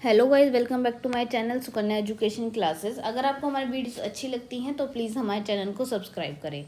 Hello guys, welcome back to my channel Sukanya education classes. अगर आपको हमारी वीडियोस अच्छी लगती हैं तो प्लीज़ हमारे चैनल को सब्सक्राइब करें।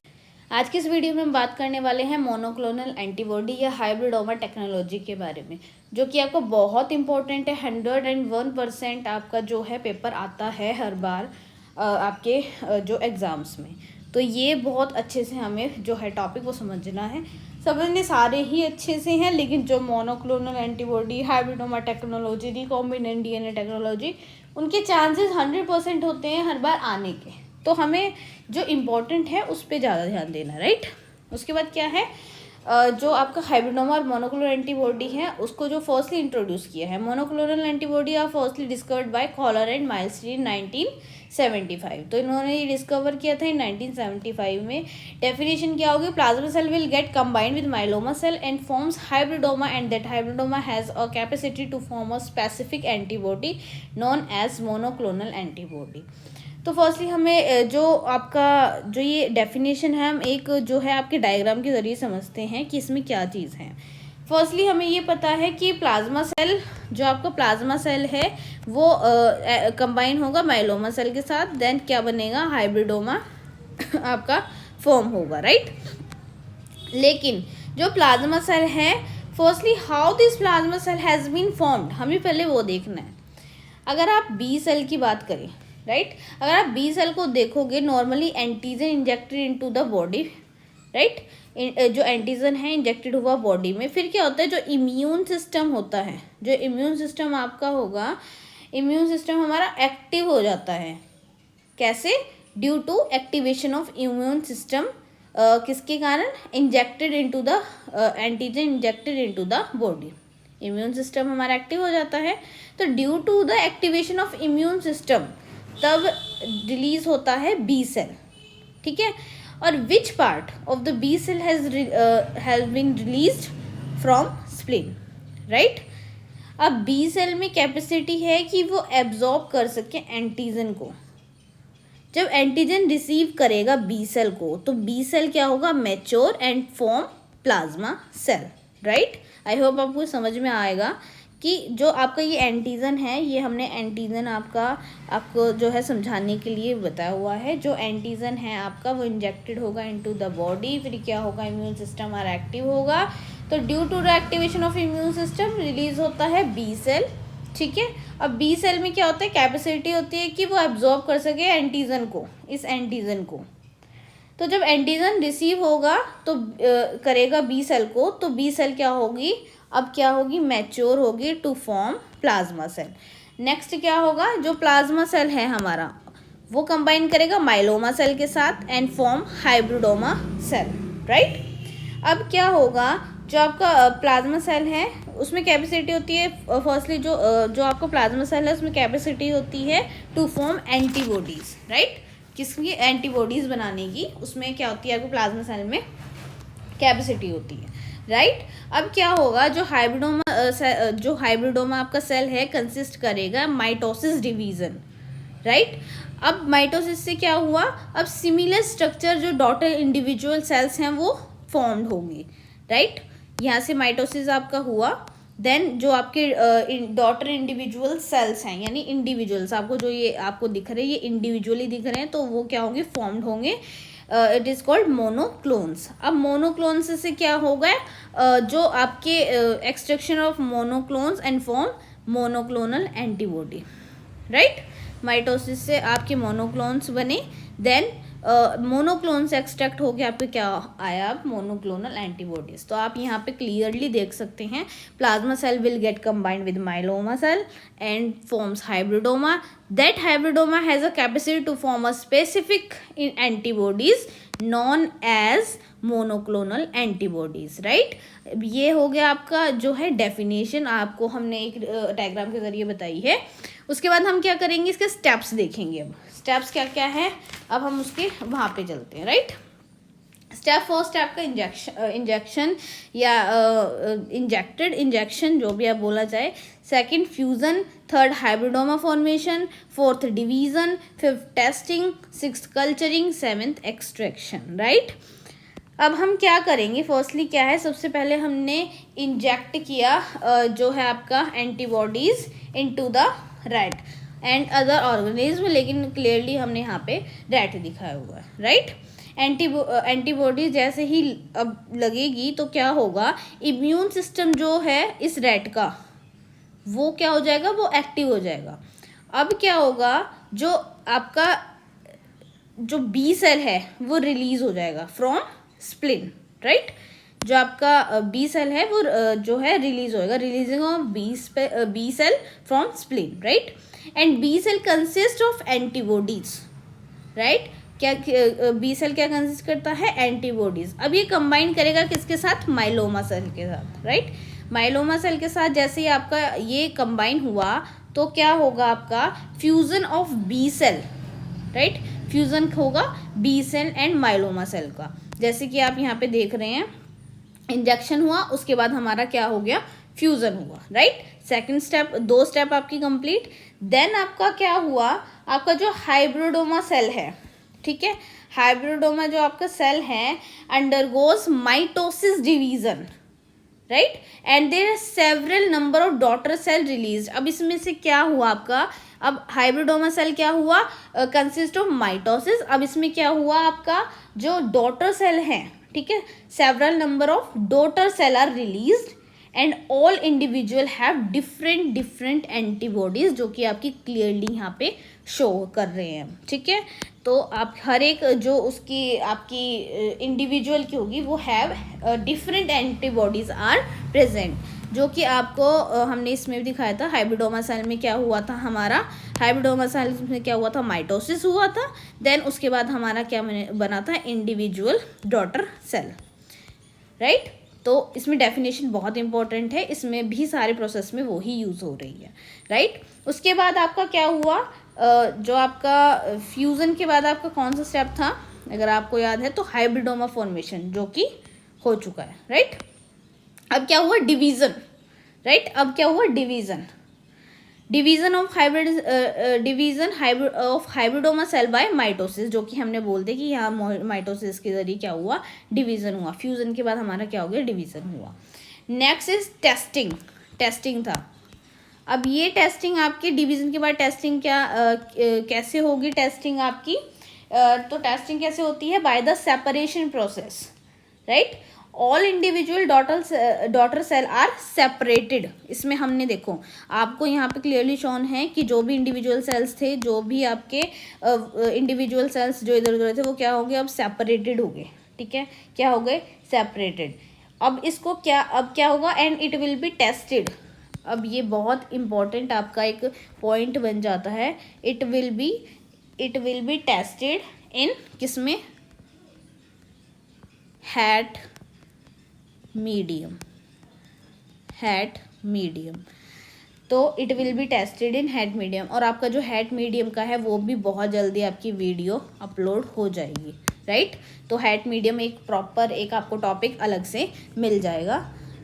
आज के इस वीडियो में हम बात करने वाले हैं मोनोक्लोनल एंटीबॉडी या हाइब्रिडोमा टेक्नोलॉजी के बारे में, जो कि आपको बहुत इंपॉर्टेंट है। 101% आपका जो है पेपर आता है हर बार आपके जो एग्ज़ाम्स में। तो ये बहुत अच्छे से हमें जो है टॉपिक वो समझना है। समझने सारे ही अच्छे से हैं, लेकिन जो monoclonal antibody, hybridoma technology, recombinant DNA technology, उनके चांसेस 100% होते हैं हर बार आने के। तो हमें जो इम्पोर्टेंट है उस पर ज़्यादा ध्यान देना, राइट। उसके बाद क्या है, जो आपका हाइब्रिडोमा और मोनोक्लोनल एंटीबॉडी है उसको जो फर्स्टली इंट्रोड्यूस किया है। Monoclonal antibody are firstly discovered by Kohler and Milstein in 1975। तो इन्होंने ये डिस्कवर किया था इन 1975 में। डेफिनेशन क्या होगी, plasma cell will get combined with myeloma cell and forms hybridoma and that hybridoma has a capacity to form a specific antibody known as monoclonal antibody. तो firstly हमें जो आपका जो ये डेफिनेशन है, हम एक जो है आपके डायग्राम के ज़रिए समझते हैं कि इसमें क्या चीज़ है। फर्स्टली हमें ये पता है कि प्लाज्मा सेल, जो आपका प्लाज्मा सेल है वो कंबाइन होगा माइलोमा सेल के साथ, देन क्या बनेगा, हाइब्रिडोमा आपका फॉर्म होगा, राइट। लेकिन जो प्लाज्मा सेल है, firstly how this plasma cell has been formed, हमें पहले वो देखना है। अगर आप बी सेल की बात करें, राइट, अगर आप बी सेल को देखोगे, normally antigen injected into the body, right. जो एंटीजन है इंजेक्टेड हुआ बॉडी में, फिर क्या होता है, जो इम्यून सिस्टम होता है, जो इम्यून सिस्टम आपका होगा, इम्यून सिस्टम हमारा एक्टिव हो जाता है। कैसे? Due to activation of immune system. किसके कारण? Injected into the antigen injected into the body, immune system हमारा एक्टिव हो जाता है। तो due to the activation of immune system तब रिलीज होता है बी सेल, ठीक है। और which part of the B cell has been released from spleen, right. अब बी सेल में कैपेसिटी है कि वो एब्जॉर्ब कर सके एंटीजन को। जब एंटीजन रिसीव करेगा बी सेल को, तो बी सेल क्या होगा, mature and form plasma cell, right. I hope आपको समझ में आएगा कि जो आपका ये एंटीजन है, ये हमने एंटीजन आपको जो है समझाने के लिए बताया हुआ है। जो एंटीजन है आपका वो इंजेक्टेड होगा इनटू द बॉडी, फिर क्या होगा, इम्यून सिस्टम हमारा एक्टिव होगा। तो due to the activation of immune system release होता है बी सेल, ठीक है। अब बी सेल में क्या होता है, कैपेसिटी होती है कि वो एब्जॉर्ब कर सके एंटीजन को, इस एंटीजन को। तो जब एंटीजन रिसीव होगा तो करेगा बी सेल को, तो बी सेल क्या होगी, अब क्या होगी, मैच्योर होगी to form plasma cell. Next क्या होगा, जो प्लाज्मा सेल है हमारा वो कंबाइन करेगा माइलोमा सेल के साथ and form hybridoma cell, right. अब क्या होगा, जो आपका प्लाज्मा सेल है उसमें कैपेसिटी होती है, फर्स्टली जो आपका प्लाज्मा सेल है उसमें कैपेसिटी होती है टू फॉर्म एंटीबॉडीज, राइट। किसकी? एंटीबॉडीज बनाने की, उसमें क्या होती है आपको प्लाज्मा सेल में कैपेसिटी होती है, राइट। अब क्या होगा, जो हाइब्रिडोमा आपका सेल है कंसिस्ट करेगा माइटोसिस डिवीजन, राइट। अब माइटोसिस से क्या हुआ, अब सिमिलर स्ट्रक्चर जो डॉटर इंडिविजुअल सेल्स हैं वो फॉर्म्ड होंगी, राइट। यहाँ से माइटोसिस आपका हुआ, देन जो आपके डॉटर इंडिविजुअल सेल्स हैं, यानी इंडिविजुअल्स, आपको जो ये आपको दिख रहे हैं ये इंडिविजुअली दिख रहे हैं, तो वो क्या होंगे, फॉर्म्ड होंगे। It is called monoclones. अब मोनोक्लोन्स से क्या होगा, जो आपके extraction of monoclones and form monoclonal antibody, right. Mitosis से आपके मोनोक्लोन्स बने, देन मोनोक्लोन से एक्सट्रैक्ट होकर आपके क्या आया, आप मोनोक्लोनल एंटीबॉडीज। तो आप यहाँ पे क्लियरली देख सकते हैं, plasma cell will get combined with myeloma cell and forms hybridoma. That hybridoma has a capacity to form a specific antibodies known as monoclonal antibodies, right. ये हो गया आपका जो है डेफिनेशन, आपको हमने एक डायग्राम के जरिए बताई है। उसके बाद हम क्या करेंगे, इसके स्टेप्स देखेंगे। अब स्टेप्स क्या क्या है, अब हम उसके वहाँ पे चलते हैं, राइट। स्टेप फर्स्ट है आपका इंजेक्शन या इंजेक्शन, जो भी आप बोला जाए। Second fusion, third hybridoma formation, fourth division, fifth testing, sixth culturing, seventh extraction, right. अब हम क्या करेंगे, फर्स्टली क्या है, सबसे पहले हमने इंजेक्ट किया जो है आपका antibodies into the rat and other organism, लेकिन क्लियरली हमने यहाँ पे रैट दिखाया हुआ है, राइट। एंटीबॉडी जैसे ही अब लगेगी तो क्या होगा, इम्यून सिस्टम जो है इस रैट का वो क्या हो जाएगा, वो एक्टिव हो जाएगा। अब क्या होगा, जो आपका जो बी सेल है वो रिलीज हो जाएगा फ्रॉम स्प्लिन, राइट। जो आपका बी सेल है वो जो है रिलीज होएगा, releasing of B cell from spleen, right. And B cell consist of antibodies, right. क्या बी सेल क्या कंसिस्ट करता है, एंटीबॉडीज। अब ये कंबाइन करेगा किसके साथ, माइलोमा सेल के साथ, राइट। माइलोमा सेल के साथ जैसे ही आपका ये कंबाइन हुआ तो क्या होगा, आपका fusion of B cell, right. Fusion होगा B cell and myeloma cell का, जैसे कि आप यहाँ पे देख रहे हैं, इंजेक्शन हुआ, उसके बाद हमारा क्या हो गया, फ्यूजन हुआ, राइट। सेकंड स्टेप, 2 स्टेप आपकी कंप्लीट। देन आपका क्या हुआ, आपका जो हाइब्रिडोमा सेल है, ठीक है, हाइब्रिडोमा जो आपका सेल है undergoes mitosis division, right, and there are several number of daughter cell release. अब इसमें से क्या हुआ आपका, अब हाइब्रिडोमा सेल क्या हुआ, कंसिस्ट ऑफ माइटोसिस। अब इसमें क्या हुआ, आपका जो डॉटर सेल है, ठीक है, several number of daughter cell are released and all individual have different antibodies, जो कि आपकी क्लियरली यहाँ पे शो कर रहे हैं, ठीक है। तो आप हर एक जो उसकी आपकी इंडिविजुअल की होगी वो have different antibodies are present, जो कि आपको हमने इसमें भी दिखाया था। हाइब्रिडोमा सेल में क्या हुआ था, हमारा हाइब्रिडोमा सेल में क्या हुआ था, माइटोसिस हुआ था। देन उसके बाद हमारा क्या बना था, इंडिविजुअल डॉटर सेल, राइट। तो इसमें डेफिनेशन बहुत इंपॉर्टेंट है, इसमें भी सारे प्रोसेस में वही यूज़ हो रही है, राइट। उसके बाद आपका क्या हुआ, जो आपका फ्यूज़न के बाद आपका कौन सा स्टेप था, अगर आपको याद है तो हाइब्रिडोमा फॉर्मेशन, जो कि हो चुका है, राइट। अब क्या हुआ, डिवीज़न, राइट। अब क्या हुआ, division of hybridoma cell by mitosis, जो कि हमने बोलते कि यहाँ माइटोसिस के जरिए क्या हुआ, डिवीज़न हुआ। फ्यूज़न के बाद हमारा क्या हो गया, डिवीज़न हुआ। नेक्स्ट इज टेस्टिंग था। अब ये टेस्टिंग आपकी डिवीज़न के बाद टेस्टिंग क्या कैसे होगी, टेस्टिंग आपकी तो टेस्टिंग कैसे होती है, by the separation process, right. All individual daughter cell are separated. इसमें हमने देखो आपको यहाँ पे क्लियरली शोन है कि जो भी इंडिविजुअल सेल्स थे, जो भी आपके इंडिविजुअल सेल्स जो इधर उधर थे, वो क्या हो गए, अब सेपरेटेड हो गए, ठीक है, क्या हो गए, सेपरेटेड। अब इसको अब क्या होगा, and it will be tested. अब ये बहुत इंपॉर्टेंट आपका एक पॉइंट बन जाता है, इट विल बी टेस्टेड इन किसमें, हैट मीडियम, तो it will be tested in HAT medium. और आपका जो हैट मीडियम का है वो भी बहुत जल्दी आपकी वीडियो अपलोड हो जाएगी, राइट। तो हैट मीडियम एक प्रॉपर एक आपको टॉपिक अलग से मिल जाएगा,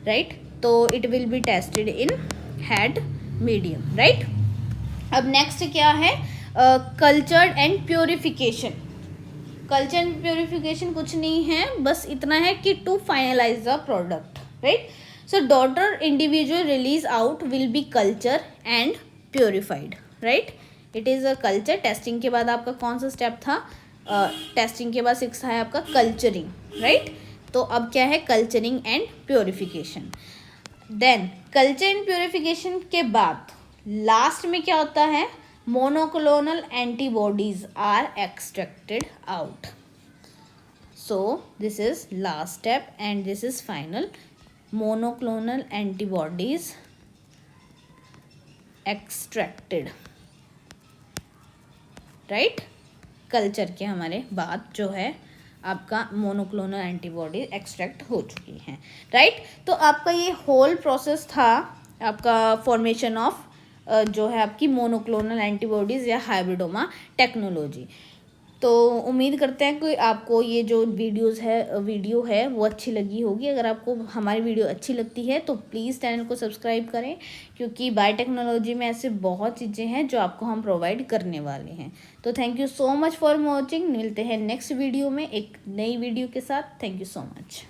राइट। तो it will be tested in HAT medium, right. अब नेक्स्ट क्या है, cultured and purification. Culture and purification कुछ नहीं है, बस इतना है कि to finalise the product, right. So daughter individual release out will be culture and purified, right. It is a culture. Testing के बाद आपका कौन सा स्टेप था, टेस्टिंग के बाद 6 है आपका कल्चरिंग, राइट। तो अब क्या है, culturing and purification. Then culture and purification के बाद लास्ट में क्या होता है, monoclonal antibodies are extracted out. So this is last step and this is final. Monoclonal antibodies extracted, right. Culture के हमारे बाद जो है आपका मोनोक्लोनल एंटीबॉडी एक्सट्रैक्ट हो चुकी हैं, राइट। तो आपका ये होल प्रोसेस था आपका फॉर्मेशन ऑफ जो है आपकी मोनोक्लोनल एंटीबॉडीज़ या हाइब्रिडोमा टेक्नोलॉजी। तो उम्मीद करते हैं कि आपको ये जो वीडियो है वो अच्छी लगी होगी। अगर आपको हमारी वीडियो अच्छी लगती है तो प्लीज़ चैनल को सब्सक्राइब करें, क्योंकि बायोटेक्नोलॉजी में ऐसे बहुत चीज़ें हैं जो आपको हम प्रोवाइड करने वाले हैं। तो thank you so much for watching. मिलते हैं नेक्स्ट वीडियो में एक नई वीडियो के साथ। Thank you so much.